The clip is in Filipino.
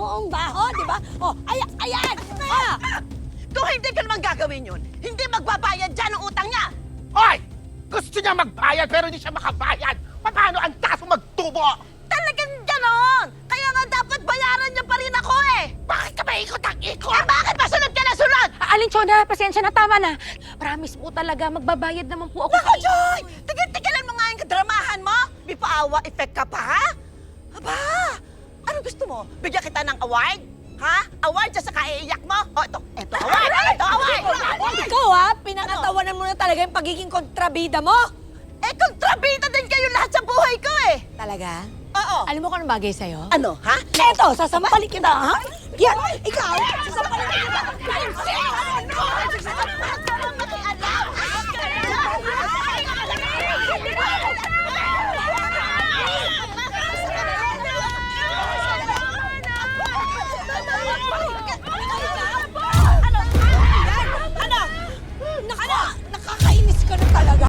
ang baho, di ba? Oh, ayan! Oh! Kung hindi ka naman gagawin yun, hindi magbabayad dyan ang utang niya! Hoy! Gusto niya magbayad pero hindi siya makabayad. Paano ang taso magtubo? Talagang ganon! Kaya nga dapat bayaran niya pa rin ako eh! Bakit ka ba ikot ang ikot? Eh bakit ba sunod ka na sunod? Aling Chona, pasensya na, tama na. Promise po talaga, magbabayad naman po ako. Nako, Joy! Tigil-tigilan mo nga yung kadramahan mo! May paawa effect ka pa, ha? Aba! Ano gusto mo? Bigyan kita ng award? Ha? Award sa kaiiyak mo? O, ito award! Ito, award! Ikaw pinangatawanan mo na talaga yung pagiging kontrabida mo. Eh, kontrabida din kayo lahat sa buhay ko eh! Talaga? Oo! Alam mo kung anong bagay sa'yo? Ano, ha? Eto, sasampalin kita, ha? Yan, ikaw, sasampalin kita.